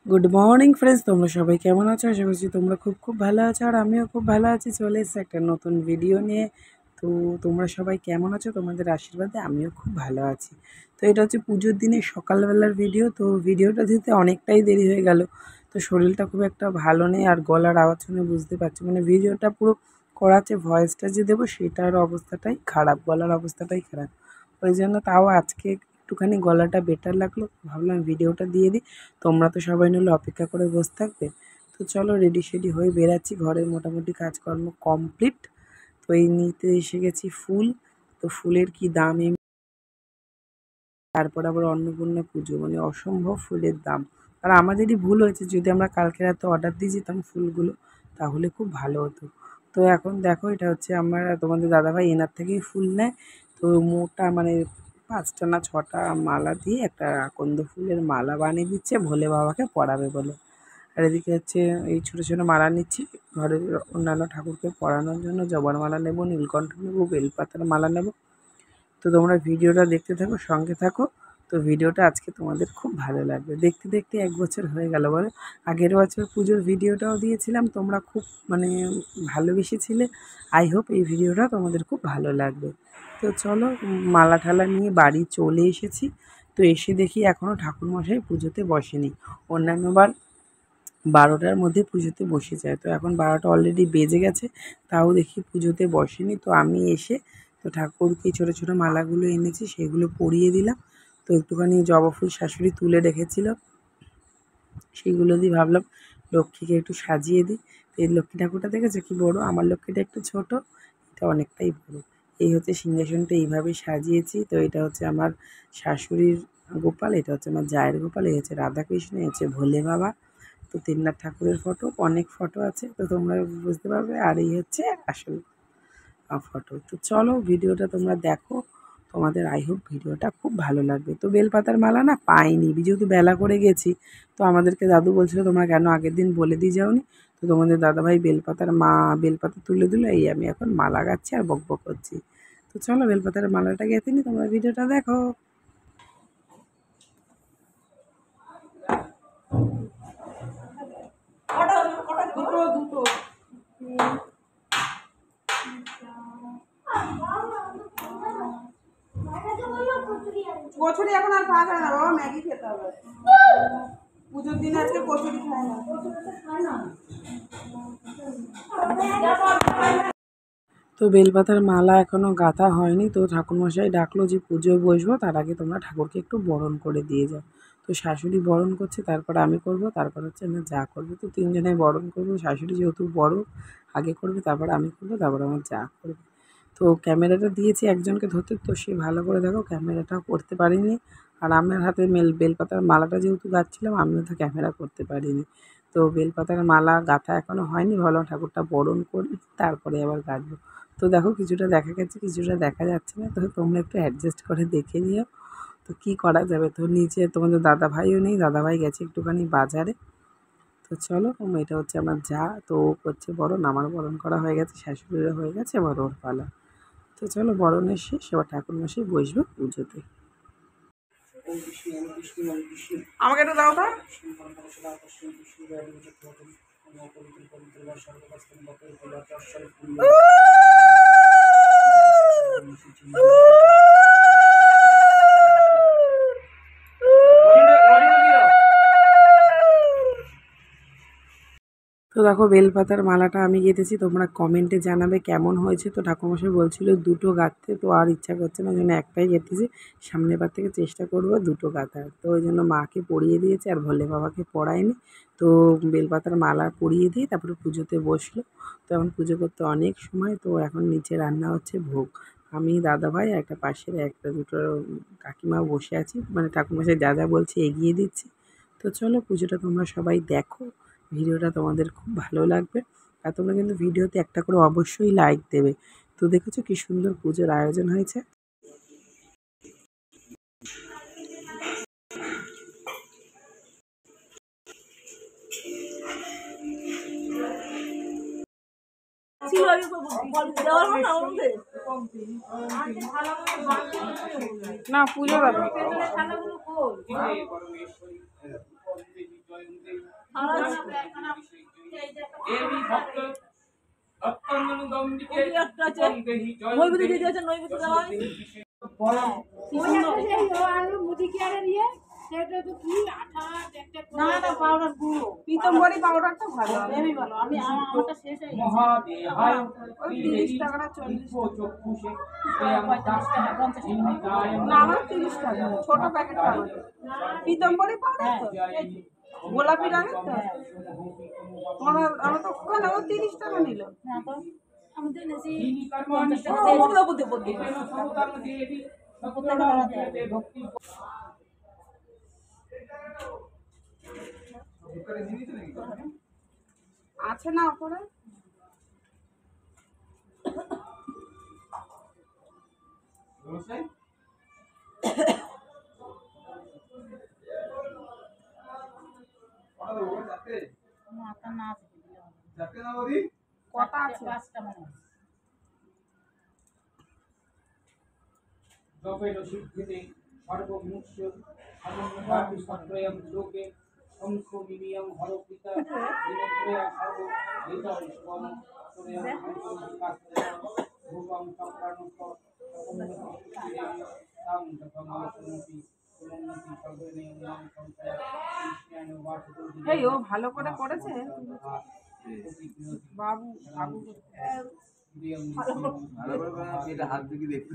Good morning friends, তোমরা সবাই কেমন আছো? আশা করছি তোমরা খুব খুব ভালো আছো, আর আমিও খুব ভালো আছি। চলে এসেছি একটা নতুন ভিডিও নিয়ে। তো তোমরা সবাই কেমন আছো? তোমাদের আশীর্বাদে আমিও খুব ভালো আছি। তো এটা হচ্ছে পুজোর দিনে সকালবেলার ভিডিও। তো ভিডিওটা দিতে অনেকটাই দেরি হয়ে গেল। তো শরীরটা খুব একটা ভালো নেই, আর গলার আওয়াজ শুনে বুঝতে পারছি, মানে ভিডিওটা পুরো করাচ্ছে, ভয়েসটা যে দেবো সেটার অবস্থাটাই খারাপ, গলার অবস্থাটাই খারাপ। ওই জন্য তাও আজকে একটুখানি গলাটা বেটার লাগলো, ভাবলাম ভিডিওটা দিয়ে দিই। তোমরা তো সবাই নিলে অপেক্ষা করে বসে থাকবে। তো চলো রেডি সেডি হয়ে বেরাচ্ছি, ঘরের মোটামুটি কাজকর্ম কমপ্লিট। তো এই নিতে এসে গেছি ফুল। তো ফুলের কি দাম! তারপর আবার অন্নপূর্ণা পুজো, মানে অসম্ভব ফুলের দাম। আর আমাদেরই ভুল হয়েছে, যদি আমরা কালকে রাতে অর্ডার দিয়ে যেতাম ফুলগুলো তাহলে খুব ভালো হতো। তো এখন দেখো, এটা হচ্ছে আমার তোমাদের দাদাভাই এনার থেকেই ফুল নেয়। তো মোটা মানে ৫টা না ৬টা মালা দিয়ে একটা আকন্দ ফুলের মালা বানিয়ে দিচ্ছে ভোলে বাবাকে পরাবে বলে। আর এদিকে হচ্ছে এই ছোটো ছোটো মালা নিচ্ছি ঘরের অন্যান্য ঠাকুরকে পরানোর জন্য। জবার মালা নেবো, নীলকণ্ঠ নেবো, বেলপাতার মালা নেবো। তো তোমরা ভিডিওটা দেখতে থাকো, সঙ্গে থাকো। তো ভিডিওটা আজকে তোমাদের খুব ভালো লাগবে। দেখতে দেখতে ১ বছর হয়ে গেল বলো। আগের বছর পুজোর ভিডিওটাও দিয়েছিলাম, তোমরা খুব মানে ভালোবেসেছিলে। আই হোপ এই ভিডিওটা তোমাদের খুব ভালো লাগবে। তো চলো, মালা ঠালা নিয়ে বাড়ি চলে এসেছি। তো এসে দেখি এখনও ঠাকুরমশাই পুজোতে বসেনি। অন্যান্যবার ১২টার মধ্যে পুজোতে বসে যায়, তো এখন ১২টা অলরেডি বেজে গেছে, তাও দেখি পুজোতে বসেনি। তো আমি এসে তো ঠাকুরকে ছোটো ছোটো মালাগুলো এনেছি, সেগুলো পরিয়ে দিলাম। তো একটুখানি জবা ফুল শাশুড়ি তুলে রেখেছিল, সেইগুলো দিয়ে ভাবলাম লক্ষ্মীকে একটু সাজিয়ে দিই। তো এই লক্ষ্মী ঠাকুরটা দেখেছো কি বড়! আমার লক্ষ্মীটা একটু ছোট, এটা অনেকটাই বড়। এই হচ্ছে সিংহাসনটা, এইভাবে সাজিয়েছি। তো এটা হচ্ছে আমার শাশুড়ির গোপাল, এটা হচ্ছে আমার জায়ের গোপাল, এই হচ্ছে রাধাকৃষ্ণ, এই হচ্ছে ভোলে বাবা। তো তিননাথ ঠাকুরের ফটো, অনেক ফটো আছে, তো তোমরা বুঝতে পারবে। আর এই হচ্ছে আসল ফটো। তো চলো ভিডিওটা তোমরা দেখো, তোমাদের আই হোপ ভিডিওটা খুব ভালো লাগবে। তো বেলপাতার মালা না পাইনি, যেহেতু বেলা করে গেছি। তো আমাদেরকে দাদু বলছিল তোমরা কেন আগের দিন বলে দিয়ে যাওনি। তো তোমাদের দাদাভাই বেলপাতা তুলে দিল, এই আমি এখন মালা গাচ্ছি আর বকবক করছি। তো চলো বেলপাতার মালাটা গেঁথে নি, তোমরা ভিডিওটা দেখো। দুটো কচুরি এখন আর খাওয়া যায় না বাবা, ম্যাগি খেতে হবে। পুজোর দিনে আজকে কচুরি খায় না। তো বেলপাতার মালা এখনও গাঁথা হয়নি। তো ঠাকুরমশাই ডাকলো যে পুজোয় বসবো, তার আগে তোমরা ঠাকুরকে একটু বরণ করে দিয়ে যাও। তো শাশুড়ি বরণ করছে, তারপর আমি করব, তারপর হচ্ছে আমার যা করবে। তো তিনজনে বরণ করবো। শাশুড়ি যেহেতু বড় আগে করবে, তারপর আমি করবো, তারপর আমার যা করবে। তো ক্যামেরাটা দিয়েছি একজনকে ধরতে, তো সে ভালো করে দেখো ক্যামেরাটাও করতে পারিনি। আর আমার হাতে বেলপাতার মালাটা যেহেতু গাঁথছিলাম, আমিও তো ক্যামেরা করতে পারিনি। তো বেলপাতার মালা গাঁথা এখনও হয়নি, ভাবলাম ঠাকুরটা বরণ করি তারপরে আবার গাঁথবো। তো দেখো কিছুটা দেখা গেছে, কিছুটা দেখা যাচ্ছে না। তো তোমরা একটু অ্যাডজাস্ট করে দেখে নিও। তো কী করা যাবে, তো নিচে তোমাদের দাদাভাইও নেই, দাদাভাই গেছে একটুখানি বাজারে। তো চলো, এটা হচ্ছে আমার যা। তো ও করছে বরণ, আমার বরণ করা হয়ে গেছে, শাশুড়িরও হয়ে গেছে, এবার ওর পালা। তো চলো বরণের শেষ, এবার ঠাকুরমশাই বসবে পুজোতে। আমাকে একটু দাও তো। তো দেখো বেলপাতার মালাটা আমি গেঁথেছি, তোমরা কমেন্টে জানাবে কেমন হয়েছে। তো ঠাকুরমশাই বলছিল দুটো গাঁথতে, তো আর ইচ্ছা করছে না, ওই জন্য একটাই গেঁথেছি। সামনের বার থেকে চেষ্টা করবো দুটো গাঁথার। তো ওই জন্য মাকে পরিয়ে দিয়েছে, আর ভোলে বাবাকে পরায়নি। তো বেলপাতার মালা পরিয়ে দিয়ে তারপরে পুজোতে বসলো। তো এখন পুজো করতে অনেক সময়। তো এখন নিচে রান্না হচ্ছে ভোগ। আমি, দাদাভাই, আর একটা পাশের একটা দুটো কাকিমা বসে আছি, মানে ঠাকুরমশাই যা যা বলছে এগিয়ে দিচ্ছি। তো চলো পুজোটা তোমরা সবাই দেখো, ভিডিওটা তোমাদের খুব ভালো লাগবে। আর তোমরা কিন্তু ভিডিওতে একটা করে অবশ্যই লাইক দেবে। তো দেখেছো কি সুন্দর পুজোর আয়োজন হয়েছে। না পুজো পিতম্বরী পাউডারটা ভালো, আমি ভালো, আমি আমারটা শেষ হয়ে গেছে। 30 টাকা না 40 টাকা, না আমার 30 টাকা ছোট প্যাকেট পাবো। পিতম্বরী পাউডার তো গোলাপি রঙের তো আমার তো ওখানে 30 টাকা নিল। আছে না ওপরে কটা আছে? 5টা মনে হয়। জপের সিদ্ধিতে সর্বমুখ্য সমন্বয় সত্রয়ং লোকে শঙ্খ মিলিয়ং হরপিতা দিনত্রয়া সর্ব এইতর শুভম সূর্যং সংকাশে ভূপং চক্রানুক তাং জপমালসুনতি সুমন্তি সর্বনে নাম সংখ্যা কৃষ্ণায় বাসুদেব। এই ও ভালো করে করেছে বাবু বাবু হাত দিকে দেখতে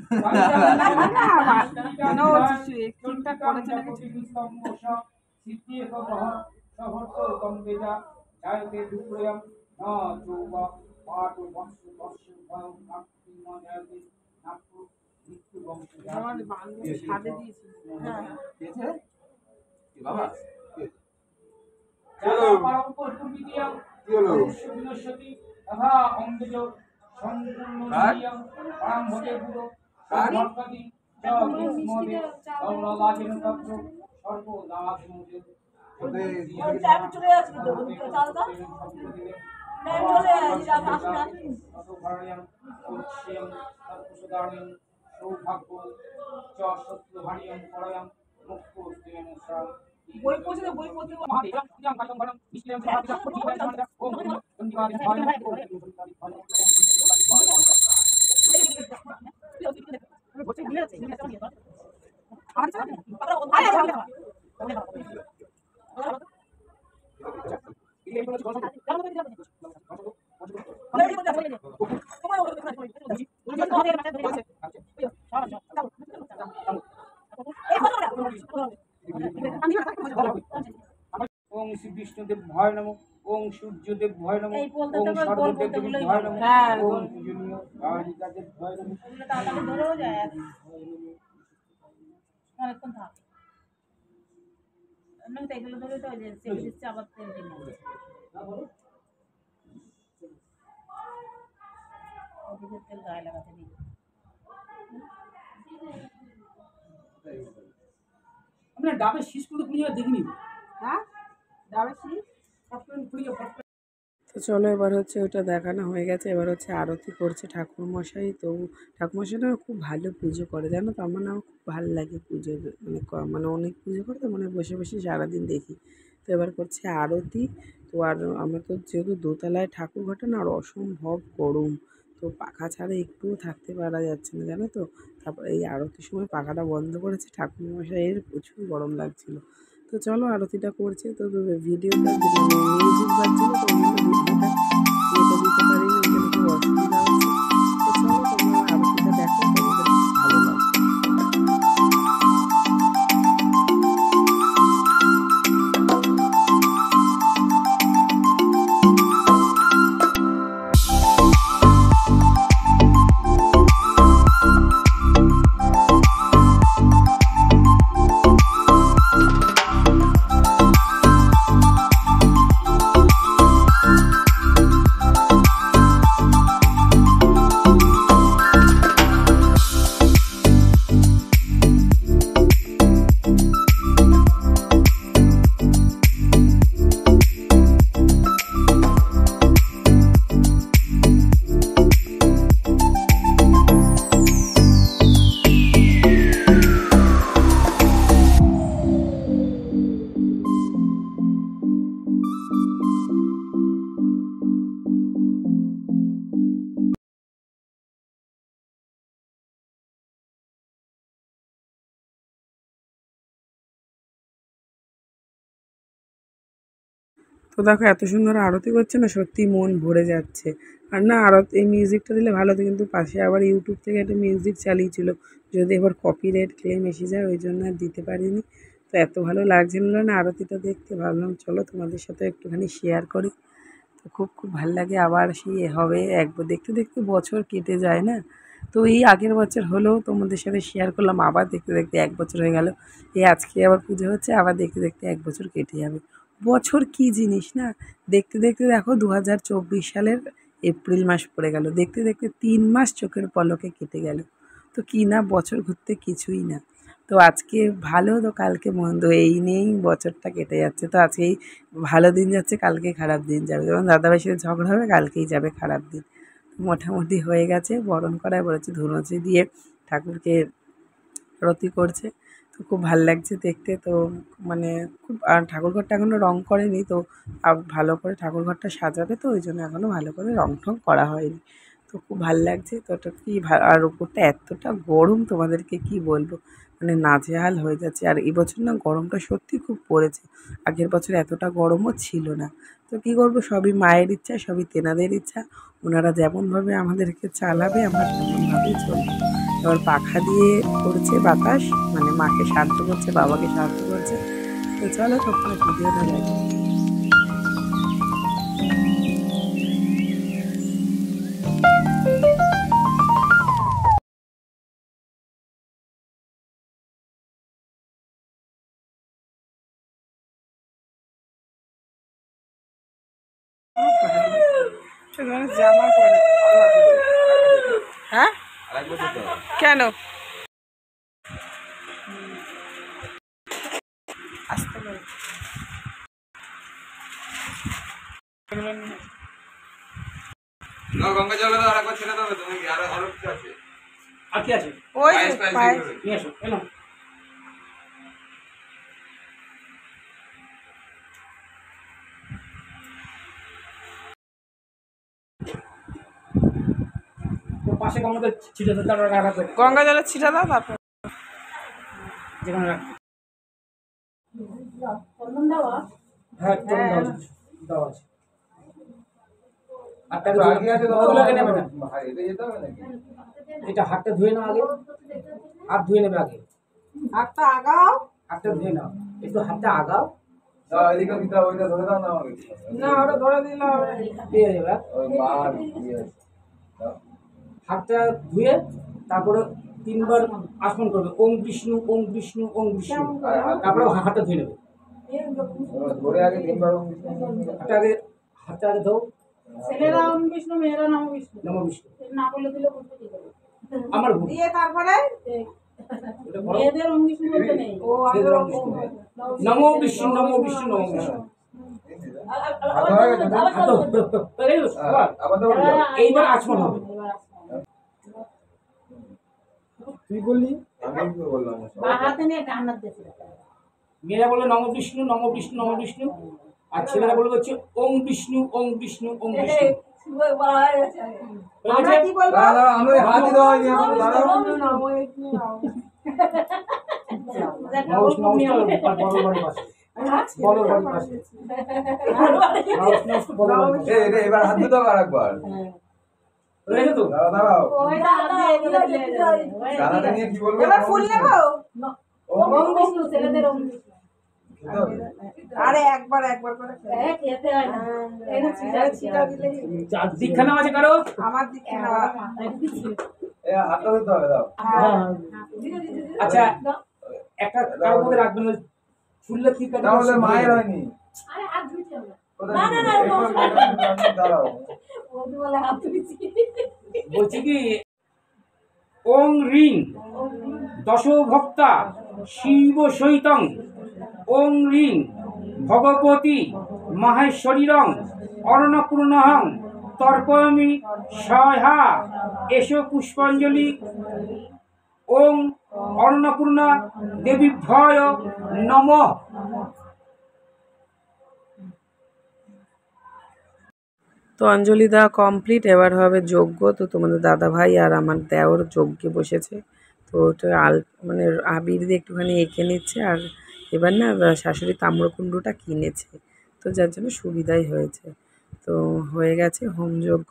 বই পড়ছে বই পড়তে ওং শ্রী বিষ্ণুদেব ভয় নমঃ, ওং সূর্যদেব ভয় নমঃ, ওং সর্বদেব ভয় নমঃ, ওং পূজনীয় কালিকাদেব ভয় নমঃ। আপনার ডাবের শীষগুলো খুঁজে দেখিনি। হ্যাঁ ডাবের শীষ তো চলো এবার হচ্ছে ওটা দেখানো হয়ে গেছে। এবার হচ্ছে আরতি করছে ঠাকুরমশাই। তো ঠাকুরমশাইটা খুব ভালো পুজো করে জানো তো, আমার না খুব ভালো লাগে পুজো, মানে অনেক পুজো করে তো মানে বসে বসে সারাদিন দেখি। তো এবার করছে আরতি। তো আর আমরা তো যেহেতু দোতলায় ঠাকুর ঘটে না, আর অসম্ভব গরম, তো পাখা ছাড়া একটুও থাকতে পারা যাচ্ছে না জানো তো। তারপর এই আরতির সময় পাখাটা বন্ধ করেছে, ঠাকুরমশাইয়ের প্রচুর গরম লাগছিলো। তো চলো আরতিটা করছে, তো ভিডিওটা মিউজিক বাজছিল তো ভিডিওটা দিতে পারিনি, ওখানে খুব অসুবিধা হচ্ছে। তো চলো তোমরা আরতিটা দেখো, তোমাদের খুব ভালো লাগবে। তো দেখো এত সুন্দর আরতি করছে না, সত্যি মন ভরে যাচ্ছে। আর না আরতি এই মিউজিকটা দিলে ভালো হতো, কিন্তু পাশে আবার ইউটিউব থেকে একটা মিউজিক চালিয়েছিল, যদি এবার কপিরাইট ক্লেম এসে যায় ওই জন্য আর দিতে পারিনি। তো এত ভালো লাগছিল না আরতিটা দেখতে, ভাবলাম চলো তোমাদের সাথে একটুখানি শেয়ার করি। তো খুব খুব ভাল লাগে। আবার সেই হবে দেখতে দেখতে বছর কেটে যায় না। তো এই আগের বছর হলেও তোমাদের সাথে শেয়ার করলাম, আবার দেখতে দেখতে ১ বছর হয়ে গেল। এই আজকে আবার পুজো হচ্ছে, আবার দেখতে দেখতে ১ বছর কেটে যাবে। বছর কী জিনিস না, দেখতে দেখতে দেখো ২০২৪ সালের এপ্রিল মাস পড়ে গেল, দেখতে দেখতে ৩ মাস চোখের পলকে কেটে গেল। তো কী না বছর ঘুরতে কিছুই না। তো আজকে ভালো তো কালকে মন্দ, এই নিয়েই বছরটা কেটে যাচ্ছে। তো আজকেই ভালো দিন যাচ্ছে, কালকে খারাপ দিন যাবে। যেমন দাদাভাইয়ের সাথে ঝগড়া হবে, কালকেই যাবে খারাপ দিন। মোটামুটি হয়ে গেছে, বরণ করায় বলেছে ধুনুচি দিয়ে ঠাকুরকে আরতি করছে। তো খুব ভাল লাগছে দেখতে। তো মানে খুব ঠাকুরঘরটা এখনও রং করেনি, তো ভালো করে ঠাকুরঘরটা সাজাবে, তো ওই জন্য এখনও ভালো করে রং টং করা হয়নি। তো খুব ভাল লাগছে। তো ওটা কি আর ওপরটা এতটা গরম তোমাদেরকে কি বলবো, মানে নাজেহাল হয়ে যাচ্ছে। আর এবছর না গরমটা সত্যি খুব পড়েছে, আগের বছর এতটা গরমও ছিল না। তো কী করবো, সবই মায়ের ইচ্ছা, সবই তেনাদের ইচ্ছা। ওনারা যেমনভাবে আমাদেরকে চালাবে আমরা তেমনভাবেই চলবো। এবার পাখা দিয়ে করছে বাতাস, মানে মাকে শান্ত করছে, বাবাকে শান্ত করছে। তো চলো তোমরা ভিডিওটা দেখো। জামা পরে হ্যাঁ কেন আসতে পারে গঙ্গা জলে তো আরেকবার ছেড়ে দেবে, তুমি কি আরো কিছু আছে? আর কি আছে? ওই পায়েস পায়েস পায়েস এগুলো। নিয়ে এসো, এনো। তো পাশে গঙ্গাতে ছিটে দাও, তারপর রাখবে। গঙ্গা জলে ছিটা দাও, তারপর যেখানে রাখবে। হ্যাঁ, চন্দন দেওয়া আছে। দেওয়া আছে। হাতটাকে ধুয়ে বাকি আছে তো ওগুলোকে নেবে না। ভাই এটা যেতে হবে নাকি? এটা হাতটা ধুয়ে নাও আগে। হাত ধুয়ে নেবে আগে। হাতটা আগাও। হাতটা ধুয়ে নাও। একটু হাতটা আগাও। দাও এদিকে দিতে হবে, ওইটা ধরে দাও না আমাকে। না ওটা ধরে দিলে হবে। পেয়ে যাবে। ওই মার ইয়ে দাও। হাতটা ধুয়ে তারপরে ৩ বার আসন করবে, ওম বিষ্ণু ওম বিষ্ণু ওম বিষ্ণু। তারপরে হাতটা ধুয়ে নেবে। ধরে আগে 3 বার হাতটা আগে ধো। ছেলেরা ওম বিষ্ণু, মেয়েরা নম বিষ্ণু। নমো বিষ্ণু। না বলে দিলে বুঝতে কি করে? আমার ভুল। দিয়ে তারপরে এটা করো। মেয়েদের ওম বিষ্ণু বলতে নেই। ও ছেলেদের ওম বিষ্ণু। নমো বিষ্ণু নমো বিষ্ণু নমো বিষ্ণু। হাত ধো, ধো, ধো। এই তো, বাবা। আবার দাও এইবার আচমন হবে। তুই বললি আমি কি বললাম? বা হাতে নিয়ে ডান হাত দিয়ে ছেড়ে দাও। মেয়েরা বললো নমো বিষ্ণু নমো বিষ্ণু নমো বিষ্ণু, আর ছেলেরা বলবে হচ্ছে ওম বিষ্ণু ওম বিষ্ণু ওম বিষ্ণু। আমরা কি বলবো? দাঁড়াও, আমি হাত দাও ইয়ে করো, দাঁড়াও। নমো বিষ্ণু আর বড় বড় পাশে। বড় বড় পাশে। বড় বড় পাশে। এই এবার হাত দিতে হবে আরেকবার। হয়ে গেছে তো? দাঁড়াও দাঁড়াও। ওইটা হাত দিয়ে এগুলো দিয়ে যাবে। দানাটা নিয়ে কি বলবে? এবার ফুল নেবো। ওম বিষ্ণু, ছেলেদের ওম বিষ্ণু। খেতে হবে? আরে একবার করে খেলো। খেতে হয় না। এই না ছিটা দিলেই দীক্ষা নেওয়া আছে কারো? আমার দিকে না। এই হাতটা দিতে হবে, দাও। আচ্ছা, একটা কারোর মধ্যে রাখবেন, ওই ফুললে ঠিক আছে। তাহলে মায়ের হয়নি। আরে হাত ধুইতে হবে। কোথায় না, না, না, দিবে? দাঁড়াও। বলতে বলে হাত ধুইছি। বলছি কি, ওং রিং দশ ভক্তা শিব সহিতং ওং রিং ভগবতী মাহেশ্বরীরং অর্ণপূর্ণহং তর্পয়ামি সহা এসো পুষ্পাঞ্জলি ওং অন্নপূর্ণা দেবীভ্যয় নমঃ। তো অঞ্জলি দেওয়া কমপ্লিট, এবার হবে যজ্ঞ। তো তোমাদের দাদা ভাই আর আমার দেওর যজ্ঞে বসেছে। তো ওটা মানে আবির দিয়ে একটুখানি এঁকে নিচ্ছে। আর এবার না শাশুড়ি তাম্রকুণ্ডটা কিনেছে, তো যার জন্য সুবিধাই হয়েছে। তো হয়ে গেছে হোমযজ্ঞ।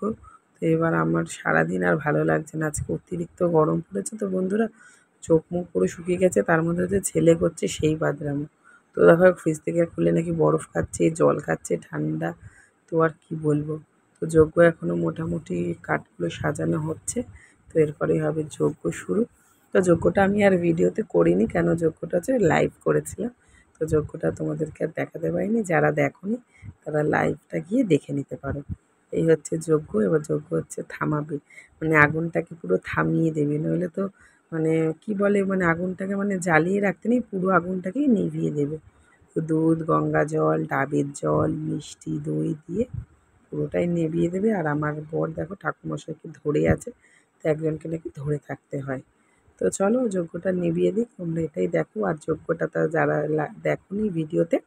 তো এবার আমার সারাদিন আর ভালো লাগছে না, আজকে অতিরিক্ত গরম পড়েছে তো বন্ধুরা, চোখ মুখ পুরো শুকিয়ে গেছে, তার মধ্যে যে ছেলে করছে সেই বাদরামো। তো দেখো ফ্রিজ থেকে খুলে নাকি বরফ খাচ্ছে, জল খাচ্ছে ঠান্ডা, তো আর কি বলবো। তো যজ্ঞ এখনও মোটামুটি কাঠগুলো সাজানো হচ্ছে, তো এরপরেই হবে যজ্ঞ শুরু। তো যজ্ঞটা আমি আর ভিডিওতে করিনি, কেন যজ্ঞটা হচ্ছে লাইভ করেছিলাম। তো যজ্ঞটা তোমাদেরকে আর দেখাতে পারিনি, যারা দেখোনি তারা লাইভটা গিয়ে দেখে নিতে পারো। এই হচ্ছে যজ্ঞ, এবার যজ্ঞ হচ্ছে থামাবে, মানে আগুনটাকে পুরো থামিয়ে দেবে, নইলে তো মানে কি বলে, মানে আগুনটাকে মানে জ্বালিয়ে রাখতে নেই, পুরো আগুনটাকেই নিভিয়ে দেবে। তো দুধ, গঙ্গা জল, ডাবের জল, মিষ্টি দই দিয়ে পুরোটাই নিভিয়ে দেবে। আর আমার বর দেখো ঠাকুরমশাইকে ধরে আছে, তো একজনকে নাকি ধরে থাকতে হয়। তো চলো যজ্ঞটা নিভিয়ে দিই, তোমরা এটাই দেখো। আর যজ্ঞটা তো যারা দেখোনি ভিডিওতে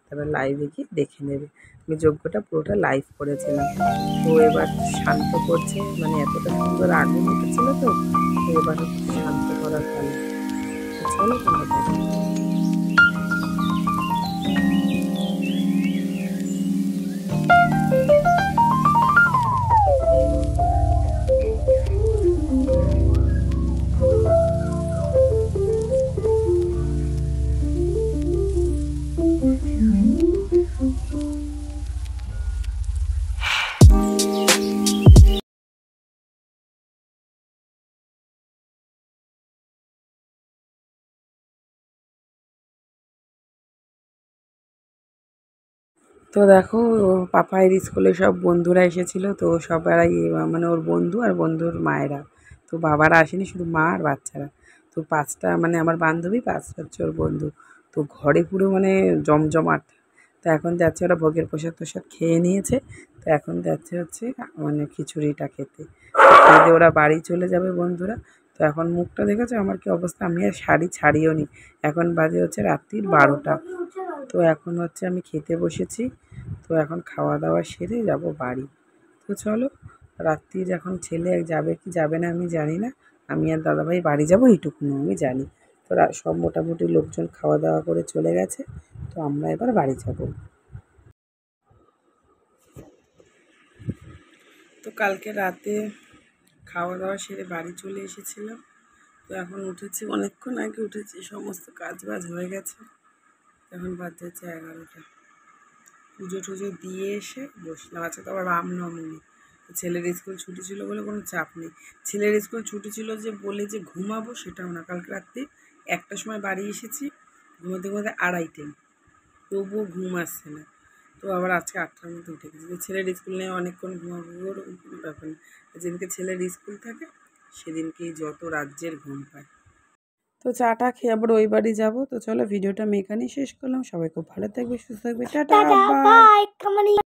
তারা লাইভে গিয়ে দেখে নেবে। আমি যজ্ঞটা পুরোটা লাইভ করেছিলাম। তো এবার শান্ত করছে, মানে এতটা সুন্দর আগুন উঠেছিল তো, তো এবার হচ্ছে শান্ত করার পালা। তো চলো তোমরা দেখো। তো দেখো ওর পাপায়ের স্কুলে সব বন্ধুরা এসেছিলো, তো সবাই মানে ওর বন্ধু আর বন্ধুর মায়েরা, তো বাবারা আসেনি, শুধু মা আর বাচ্চারা। তো 5টা মানে আমার বান্ধবী, 5টা হচ্ছে ওর বন্ধু। তো ঘরে পুরো মানে জমজমাট। তো এখন যাচ্ছে ওরা ভোগের প্রসাদ টোসাদ খেয়ে নিয়েছে, তো এখন যাচ্ছে হচ্ছে মানে খিচুড়িটা খেতে। খেয়ে দিয়ে ওরা বাড়ি চলে যাবে বন্ধুরা। তো এখন মুখটা দেখেছো আমার কি অবস্থা, আমি আর শাড়ি ছাড়িও নি। এখন বাজে হচ্ছে রাত্রির 12টা। তো এখন হচ্ছে আমি খেতে বসেছি। তো এখন খাওয়া দাওয়া সেরে যাব বাড়ি। তো চলো, রাত্রির এখন ছেলে যাবে কি যাবে না আমি জানি না। আমি আর দাদাভাই বাড়ি যাব এইটুকুনি আমি জানি। তো সব মোটামুটি লোকজন খাওয়া দাওয়া করে চলে গেছে, তো আমরা এবার বাড়ি যাব। তো কালকে রাতে খাওয়া দাওয়া সেরে বাড়ি চলে এসেছিলাম। তো এখন উঠেছি, অনেকক্ষণ আগে উঠেছি, সমস্ত কাজ বাজ হয়ে গেছে। এখন বাজে হচ্ছে 11টা। পুজো টুজো দিয়ে এসে বসলাম। আজকে তো আবার রামনবমী, ছেলের স্কুল ছুটি ছিল বলে কোনো চাপ নেই। ছেলের স্কুল ছুটি ছিল যে বলে যে ঘুমাবো সেটাও না, কালকে রাত্রি 1টার সময় বাড়ি এসেছি, ঘুমোতে ঘুমোতে 2:30, তবুও ঘুম আসছে না। তো আবার আজকে 8টার মধ্যে উঠে গেছি, যে ছেলের স্কুল নিয়ে অনেকক্ষণ ঘুমাবো ওরকম কোনো ব্যাপার নেই। যেদিনকে ছেলের স্কুল থাকে সেদিনকেই যত রাজ্যের ঘুম পায়। তো চাটা খেয়ে আবার ওই বাড়ি যাবো। তো চলো ভিডিওটা আমি এখানেই শেষ করলাম। সবাই খুব ভালো থাকবে, সুস্থ থাকবে, টাটা বাই।